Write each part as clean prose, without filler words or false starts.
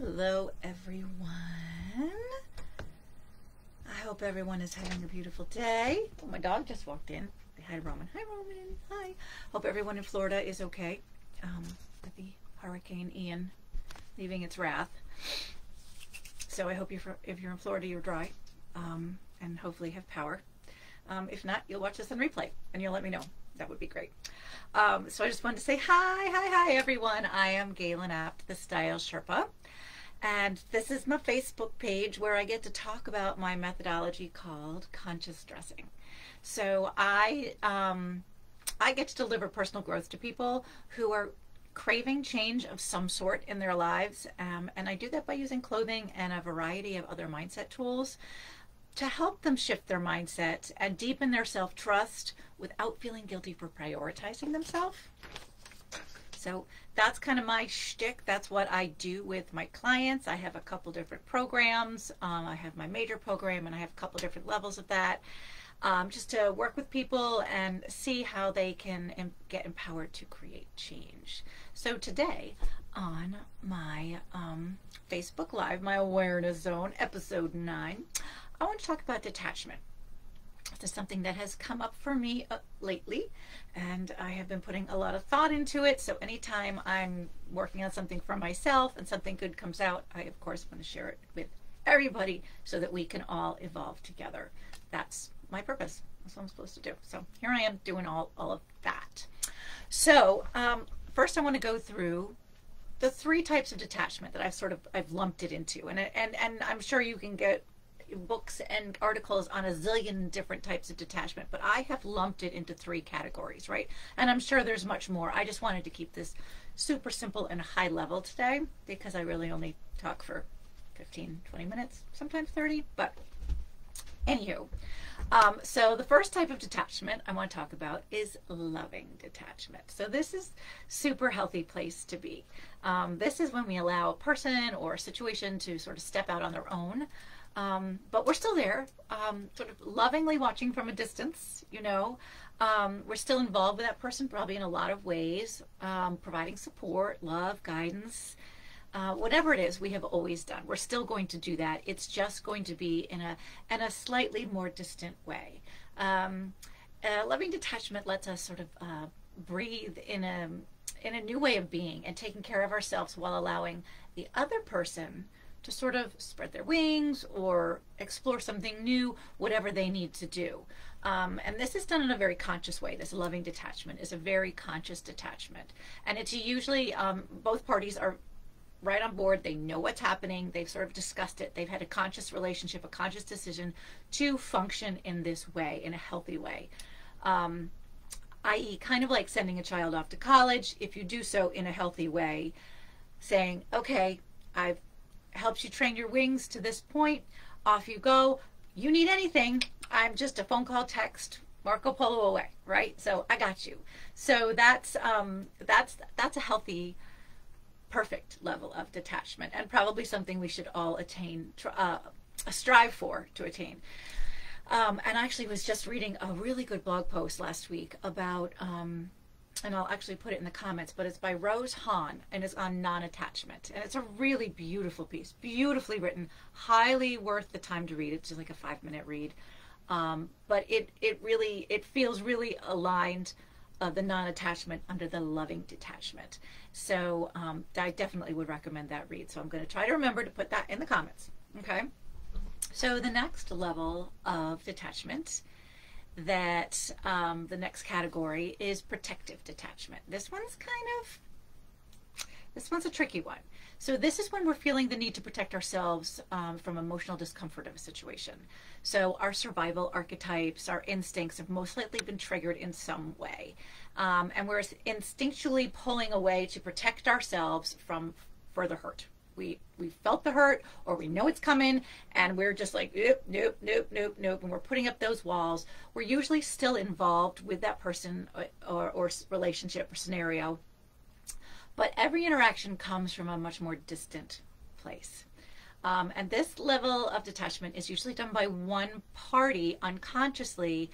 Hello, everyone. I hope everyone is having a beautiful day. Oh, my dog just walked in. Hi, Roman. Hi, Roman. Hi. Hope everyone in Florida is okay with the Hurricane Ian leaving its wrath. So I hope if you're in Florida, you're dry and hopefully have power. If not, you'll watch this on replay and you'll let me know. That would be great. So I just wanted to say hi, everyone. I am Galen Apt, the Style Sherpa. And this is my Facebook page where I get to talk about my methodology called conscious dressing. So I get to deliver personal growth to people who are craving change of some sort in their lives. And I do that by using clothing and a variety of other mindset tools to help them shift their mindset and deepen their self-trust without feeling guilty for prioritizing themselves. So that's kind of my shtick. That's what I do with my clients. I have a couple different programs. I have my major program and I have a couple different levels of that, just to work with people and see how they can get empowered to create change. So today on my Facebook Live, my Awareness Zone, episode 9, I want to talk about detachment. This is something that has come up for me lately, and I have been putting a lot of thought into it. So anytime I'm working on something for myself and something good comes out, I of course want to share it with everybody so that we can all evolve together. That's my purpose. That's what I'm supposed to do. So here I am doing all of that. So first I want to go through the 3 types of detachment that I've lumped it into, and I'm sure you can get books and articles on a zillion different types of detachment, but I have lumped it into 3 categories, right? And I'm sure there's much more. I just wanted to keep this super simple and high level today because I really only talk for 15, 20 minutes, sometimes 30, but anywho. So the first type of detachment I want to talk about is loving detachment. So this is super healthy place to be. This is when we allow a person or a situation to sort of step out on their own. But we're still there, sort of lovingly watching from a distance, you know. We're still involved with that person probably in a lot of ways, providing support, love, guidance, whatever it is we have always done. We're still going to do that. It's just going to be in a slightly more distant way. Loving detachment lets us sort of breathe in a new way of being and taking care of ourselves while allowing the other person to sort of spread their wings or explore something new, whatever they need to do. And this is done in a very conscious way. This loving detachment is a very conscious detachment. And it's usually, both parties are right on board. They know what's happening. They've sort of discussed it. They've had a conscious relationship, a conscious decision to function in this way, in a healthy way. I.e. kind of like sending a child off to college. If you do so in a healthy way, saying, okay, I've helps you train your wings to this point, off you go. You need anything, I'm just a phone call, text, Marco Polo away, right? So I got you. So that's a healthy, perfect level of detachment, and probably something we should all attain, strive for to attain. And I actually was just reading a really good blog post last week about and I'll actually put it in the comments, but it's by Rose Hahn, and it's on non-attachment. And it's a really beautiful piece, beautifully written, highly worth the time to read. It's just like a 5-minute read. But it feels really aligned, the non-attachment under the loving detachment. So I definitely would recommend that read. So I'm going to try to remember to put that in the comments. Okay. So the next level of detachment, that the next category is protective detachment. This one's a tricky one. So this is when we're feeling the need to protect ourselves from emotional discomfort of a situation. So our survival archetypes, our instincts have most likely been triggered in some way. And we're instinctually pulling away to protect ourselves from further hurt. We felt the hurt, or we know it's coming, and we're just like, nope, and we're putting up those walls. We're usually still involved with that person or relationship or scenario, but every interaction comes from a much more distant place. And this level of detachment is usually done by one party unconsciously,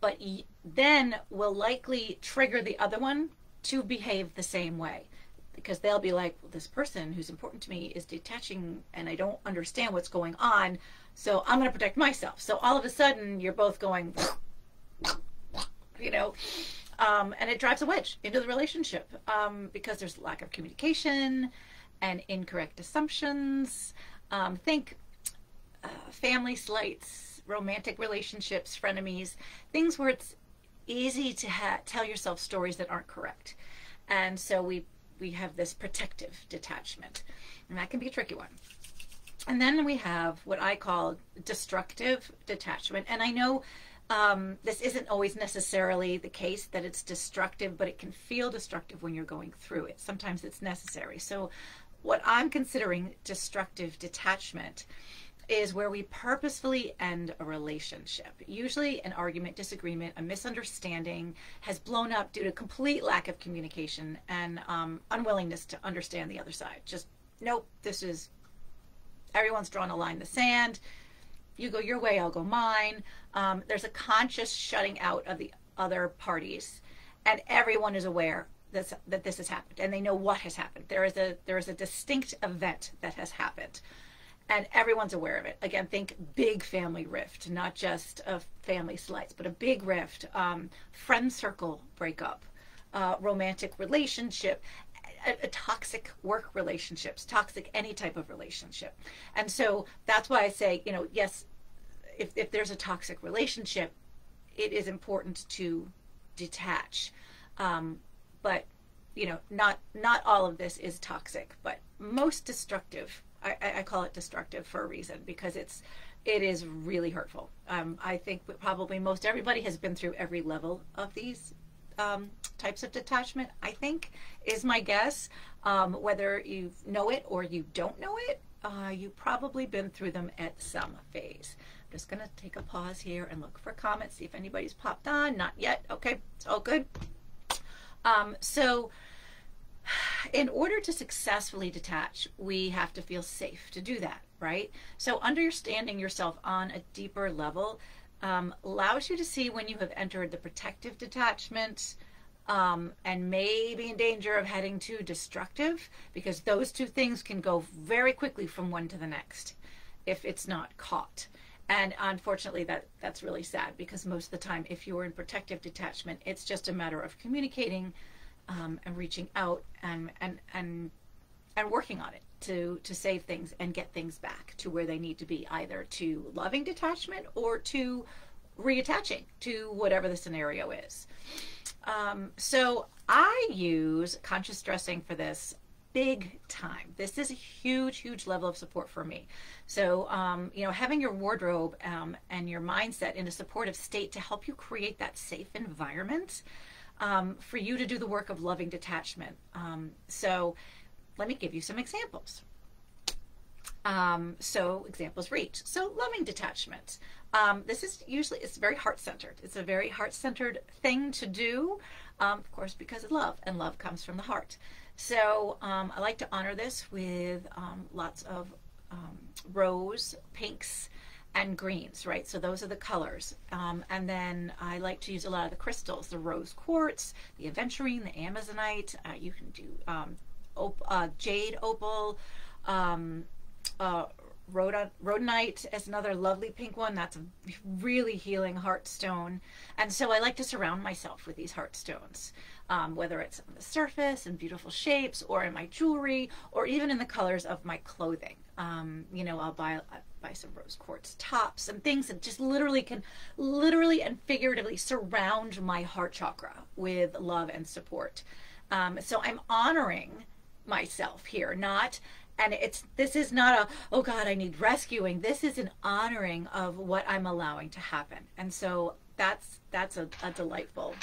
but then will likely trigger the other one to behave the same way. because they'll be like, well, this person who's important to me is detaching and I don't understand what's going on, so I'm going to protect myself. So all of a sudden you're both going, you know, and it drives a wedge into the relationship, because there's lack of communication and incorrect assumptions. Think family slights, romantic relationships, frenemies, things where it's easy to tell yourself stories that aren't correct. And so we have this protective detachment, and that can be a tricky one. And then we have what I call destructive detachment. And I know this isn't always necessarily the case that it's destructive, but it can feel destructive when you're going through it. Sometimes it's necessary. So what I'm considering destructive detachment is where we purposefully end a relationship. Usually an argument, disagreement, a misunderstanding has blown up due to complete lack of communication and unwillingness to understand the other side. Just, nope, everyone's drawn a line in the sand. You go your way, I'll go mine. There's a conscious shutting out of the other parties, and everyone is aware that this has happened, and they know what has happened. There is a distinct event that has happened, and everyone's aware of it. Again, think big family rift, not just a family slice, but a big rift, friend circle breakup, romantic relationship, a toxic work relationships, toxic any type of relationship. And so that's why I say, yes, if there's a toxic relationship, it is important to detach. But not all of this is toxic, but most destructive. I call it destructive for a reason, because it is really hurtful. I think probably most everybody has been through every level of these types of detachment, I think, is my guess. Whether you know it or you don't know it, you've probably been through them at some phase. I'm just going to take a pause here and look for comments, see if anybody's popped on. Not yet. Okay, it's all good. So in order to successfully detach, we have to feel safe to do that, right? So understanding yourself on a deeper level allows you to see when you have entered the protective detachment and may be in danger of heading to destructive, because those two things can go very quickly from one to the next if it's not caught. And unfortunately, that's really sad, because most of the time, if you're in protective detachment, it's just a matter of communicating and reaching out and working on it to save things and get things back to where they need to be, either to loving detachment or to reattaching to whatever the scenario is. So I use conscious stressing for this big time. This is a huge level of support for me. So, having your wardrobe and your mindset in a supportive state to help you create that safe environment for you to do the work of loving detachment. So let me give you some examples. So examples reach. So loving detachment. This is usually, it's very heart-centered. It's a very heart-centered thing to do, of course, because of love, and love comes from the heart. So I like to honor this with lots of rose, pinks, and greens, right? So those are the colors. And then I like to use a lot of the crystals, the rose quartz, the aventurine, the amazonite. You can do jade opal, rhodonite is another lovely pink one. That's a really healing heart stone. And so I like to surround myself with these heart stones, whether it's on the surface in beautiful shapes, or in my jewelry, or even in the colors of my clothing. I'll buy some rose quartz tops and things that just literally and figuratively surround my heart chakra with love and support. So I'm honoring myself here, this is not oh God, I need rescuing. This is an honoring of what I'm allowing to happen. And so that's a delightful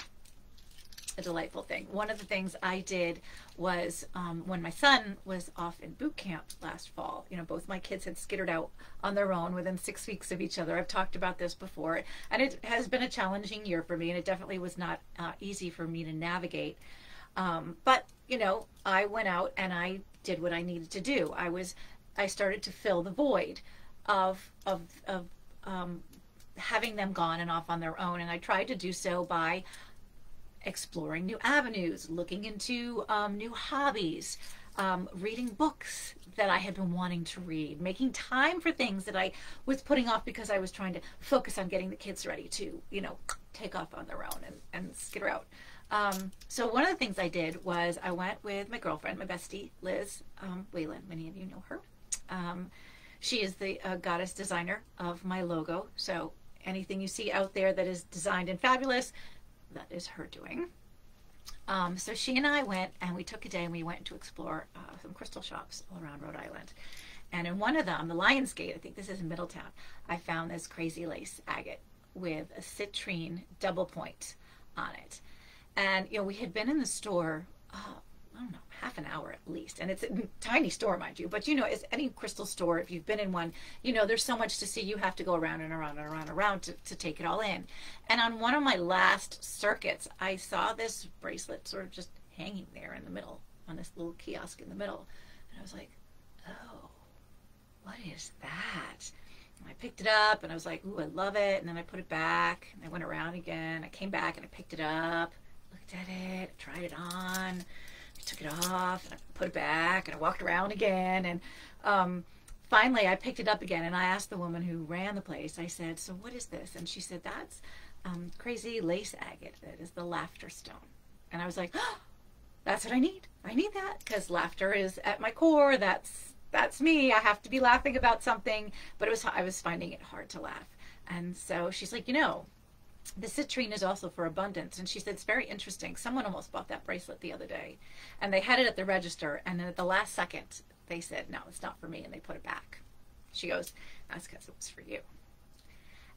thing. One of the things I did was when my son was off in boot camp last fall, both my kids had skittered out on their own within 6 weeks of each other. I've talked about this before, and it has been a challenging year for me, and it definitely was not easy for me to navigate. But I went out and I did what I needed to do. I started to fill the void of having them gone and off on their own, and I tried to do so by exploring new avenues, looking into new hobbies, reading books that I had been wanting to read, making time for things that I was putting off because I was trying to focus on getting the kids ready to, take off on their own and skitter out. So one of the things I did was I went with my girlfriend, my bestie, Liz Whalen. Many of you know her. She is the goddess designer of my logo. So anything you see out there that is designed and fabulous, that is her doing. So she and I went, and we took a day and we went to explore some crystal shops all around Rhode Island. And in one of them, the Lion's Gate, I think this is in Middletown, I found this crazy lace agate with a citrine double point on it. And, we had been in the store, I don't know, half an hour at least. And it's a tiny store, mind you. But, as any crystal store, if you've been in one, there's so much to see. You have to go around and around and around and around to take it all in. And on one of my last circuits, I saw this bracelet sort of just hanging there in the middle, on this little kiosk in the middle. And I was like, oh, what is that? And I picked it up, and I was like, ooh, I love it. And then I put it back, and I went around again. I came back, and I picked it up, looked at it, tried it on. I took it off, and I put it back, and I walked around again. And finally, I picked it up again, and I asked the woman who ran the place, I said, so what is this? And she said, that's crazy lace agate. That is the laughter stone. And I was like, oh, that's what I need. I need that, because laughter is at my core. That's me. I have to be laughing about something. But I was finding it hard to laugh. And so she's like, the citrine is also for abundance. And she said, it's very interesting. Someone almost bought that bracelet the other day, and they had it at the register, and then at the last second, they said, no, it's not for me, and they put it back. She goes, that's because it was for you.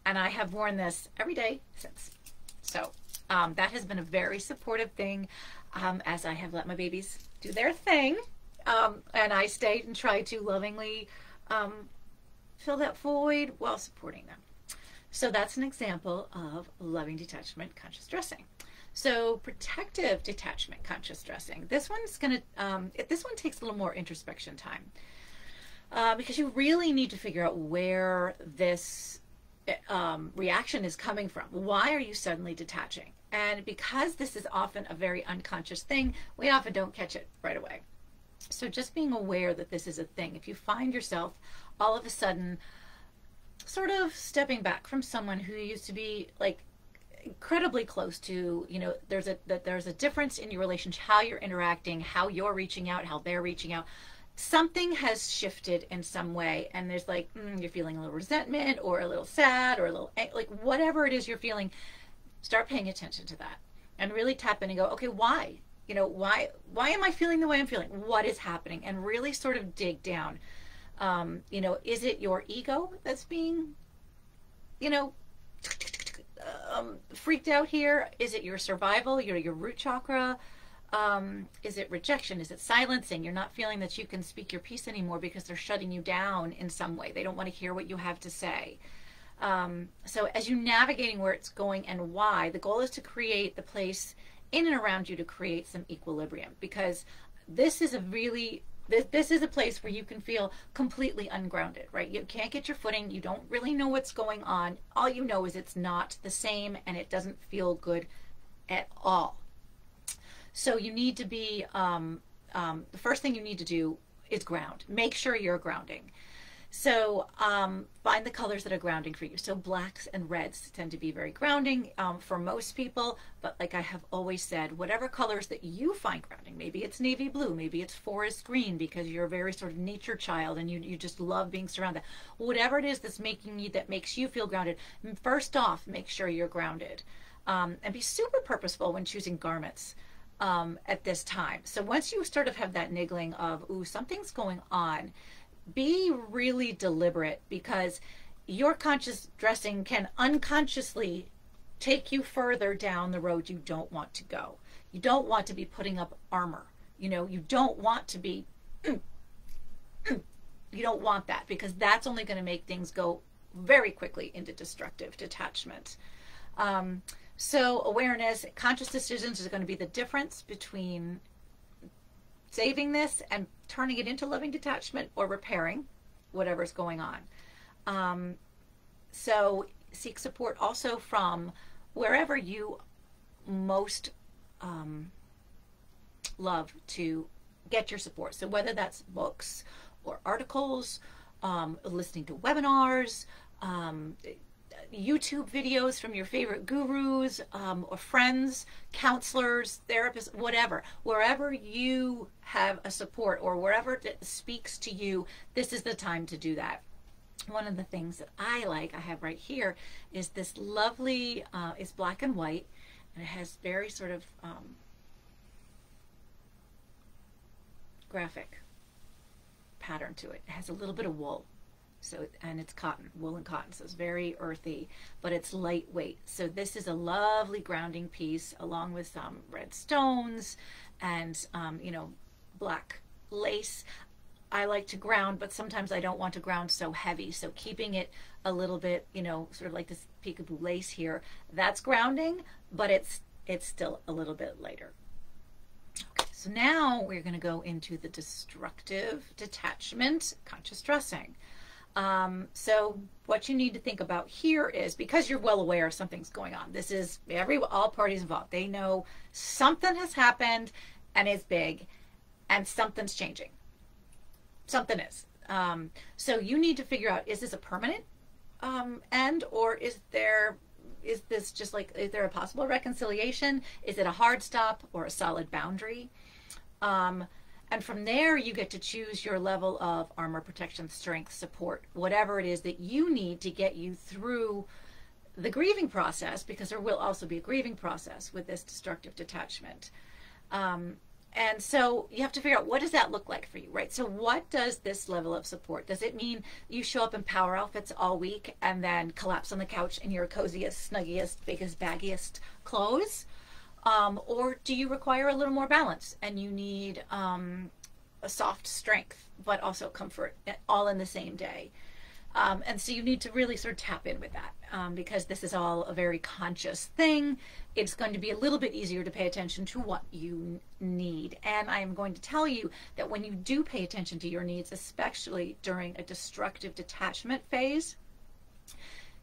And I have worn this every day since. So that has been a very supportive thing, as I have let my babies do their thing. And I stayed and tried to lovingly fill that void while supporting them. So that's an example of loving detachment, conscious dressing. So protective detachment, conscious dressing. This one's this one takes a little more introspection time, because you really need to figure out where this reaction is coming from. Why are you suddenly detaching? And because this is often a very unconscious thing, we often don't catch it right away. So just being aware that this is a thing. If you find yourself all of a sudden sort of stepping back from someone who used to be like incredibly close to, there's a difference in your relationship, how you're interacting, how you're reaching out, how they're reaching out. Something has shifted in some way, and there's like, you're feeling a little resentment or a little sad or a little, like whatever it is you're feeling, start paying attention to that and really tap in and go, okay, why? Why am I feeling the way I'm feeling? What is happening? And really sort of dig down. Is it your ego that's being, freaked out here? Is it your survival, your root chakra? Is it rejection? Is it silencing? You're not feeling that you can speak your piece anymore because they're shutting you down in some way. They don't want to hear what you have to say. So as you're navigating where it's going and why, the goal is to create the place in and around you to create some equilibrium, because this is this is a place where you can feel completely ungrounded, right? You can't get your footing. You don't really know what's going on. All you know is it's not the same, and it doesn't feel good at all. So you need to be, the first thing you need to do is ground. Make sure you're grounding. So find the colors that are grounding for you. So blacks and reds tend to be very grounding for most people. But like I have always said, whatever colors that you find grounding, maybe it's navy blue, maybe it's forest green because you're a very sort of nature child and you just love being surrounded. Whatever it is that makes you feel grounded, first off, make sure you're grounded. And be super purposeful when choosing garments at this time. So once you sort of have that niggling of, ooh, something's going on, be really deliberate, because your conscious dressing can unconsciously take you further down the road you don't want to go. You don't want to be putting up armor. You don't want to be, you don't want that, because that's only going to make things go very quickly into destructive detachment. So awareness, conscious decisions is going to be the difference between saving this and turning it into loving detachment or repairing whatever's going on. So seek support also from wherever you most love to get your support. So whether that's books or articles, listening to webinars, YouTube videos from your favorite gurus, or friends, counselors, therapists, whatever, wherever you have a support or wherever it speaks to you, this is the time to do that. One of the things that I like, I have right here, is this lovely, it's black and white, and it has very sort of graphic pattern to it. It has a little bit of wool. So, and it's cotton, wool and cotton, so it's very earthy, but it's lightweight. So this is a lovely grounding piece, along with some red stones and, you know, black lace. I like to ground, but sometimes I don't want to ground so heavy. So keeping it a little bit, you know, sort of like this peekaboo lace here, that's grounding, but it's still a little bit lighter. Okay, so now we're going to go into the destructive detachment, conscious dressing. So what you need to think about here is, because you're well aware something's going on, this is all parties involved. They know something has happened and it's big and something's changing. Something is. So you need to figure out, is this a permanent end, or is this just like, is there a possible reconciliation? Is it a hard stop or a solid boundary? And from there, you get to choose your level of armor, protection, strength, support, whatever it is that you need to get you through the grieving process, because there will also be a grieving process with this destructive detachment. And so you have to figure out, what does that look like for you, right? So what does this level of support, does it mean you show up in power outfits all week and then collapse on the couch in your coziest, snuggiest, biggest, baggiest clothes? Or do you require a little more balance and you need a soft strength, but also comfort, all in the same day? And so you need to really sort of tap in with that, because this is all a very conscious thing. It's going to be a little bit easier to pay attention to what you need. And I am going to tell you that when you do pay attention to your needs, especially during a destructive detachment phase,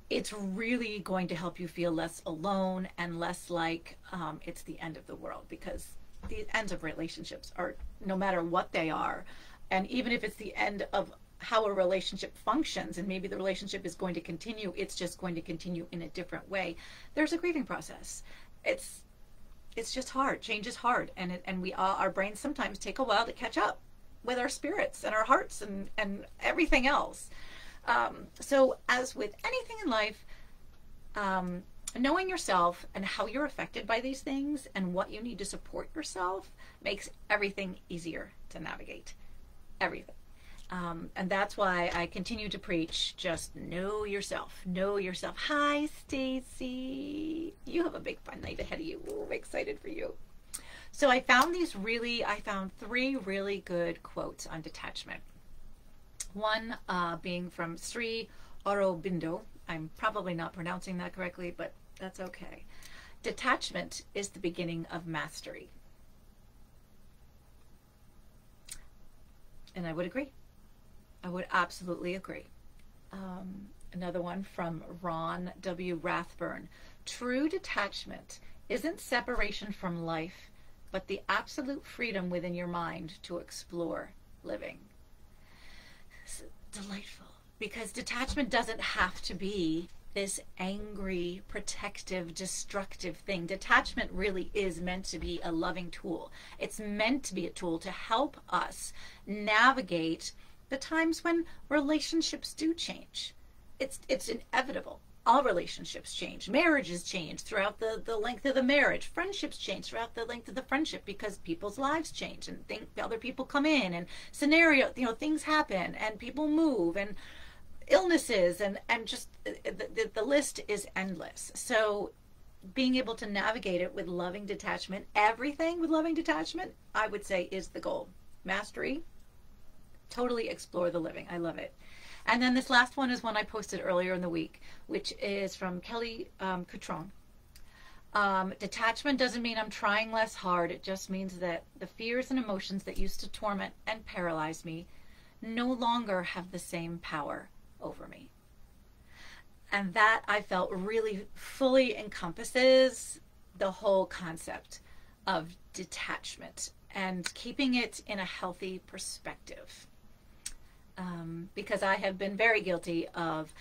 it's really going to help you feel less alone and less like it's the end of the world, because the ends of relationships are, no matter what they are, and even if it's the end of how a relationship functions, and maybe the relationship is going to continue, it's just going to continue in a different way, there's a grieving process. It's just hard. Change is hard, and we all, our brains sometimes take a while to catch up with our spirits and our hearts and everything else. So as with anything in life, knowing yourself and how you're affected by these things and what you need to support yourself makes everything easier to navigate. Everything. And that's why I continue to preach, just know yourself. Know yourself. Hi, Stacy. You have a big fun night ahead of you. Ooh, I'm excited for you. So I found three really good quotes on detachment. One being from Sri Aurobindo. I'm probably not pronouncing that correctly, but that's okay. Detachment is the beginning of mastery. And I would agree. I would absolutely agree. Another one from Ron W. Rathburn. True detachment isn't separation from life, but the absolute freedom within your mind to explore living. It's delightful, because detachment doesn't have to be this angry, protective, destructive thing. Detachment really is meant to be a loving tool. It's meant to be a tool to help us navigate the times when relationships do change. It's inevitable. All relationships change. Marriages change throughout the length of the marriage. Friendships change throughout the length of the friendship, because people's lives change and other people come in, and things happen, and people move, and illnesses, and just the list is endless. So being able to navigate it with loving detachment, everything with loving detachment, I would say, is the goal. Mastery. Totally explore the living. I love it. And then this last one is one I posted earlier in the week, which is from Kelly Coutron. Detachment doesn't mean I'm trying less hard. It just means that the fears and emotions that used to torment and paralyze me no longer have the same power over me. And that, I felt, really fully encompasses the whole concept of detachment and keeping it in a healthy perspective. Because I have been very guilty of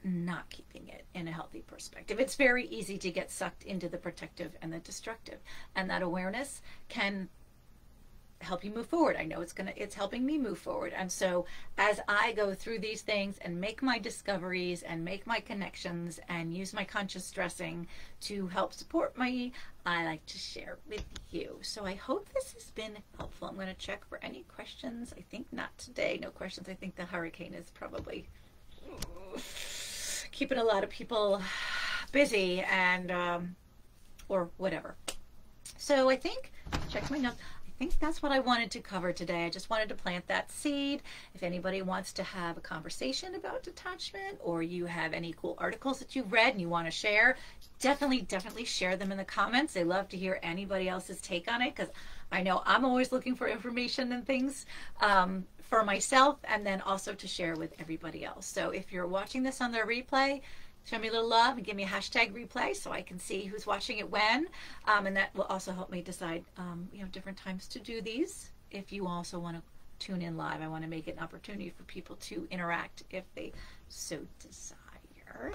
not keeping it in a healthy perspective. It's very easy to get sucked into the protective and the destructive, and that awareness can help you move forward. I know it's helping me move forward. And so as I go through these things and make my discoveries and make my connections and use my conscious stressing to help support me, I like to share with you. So I hope this has been helpful. I'm going to check for any questions. I think not today. No questions. I think the hurricane is probably keeping a lot of people busy and or whatever. So I think, check my notes. I think that's what I wanted to cover today. I just wanted to plant that seed. If anybody wants to have a conversation about detachment, or you have any cool articles that you've read and you want to share, definitely share them in the comments. I love to hear anybody else's take on it, because I know I'm always looking for information and things for myself, and then also to share with everybody else. So if you're watching this on the replay, show me a little love and give me a hashtag replay so I can see who's watching it when, and that will also help me decide different times to do these. If you also want to tune in live, I want to make it an opportunity for people to interact if they so desire.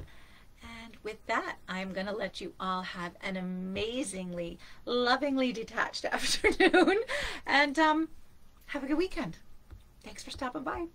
And with that, I'm going to let you all have an amazingly, lovingly detached afternoon, and have a good weekend. Thanks for stopping by.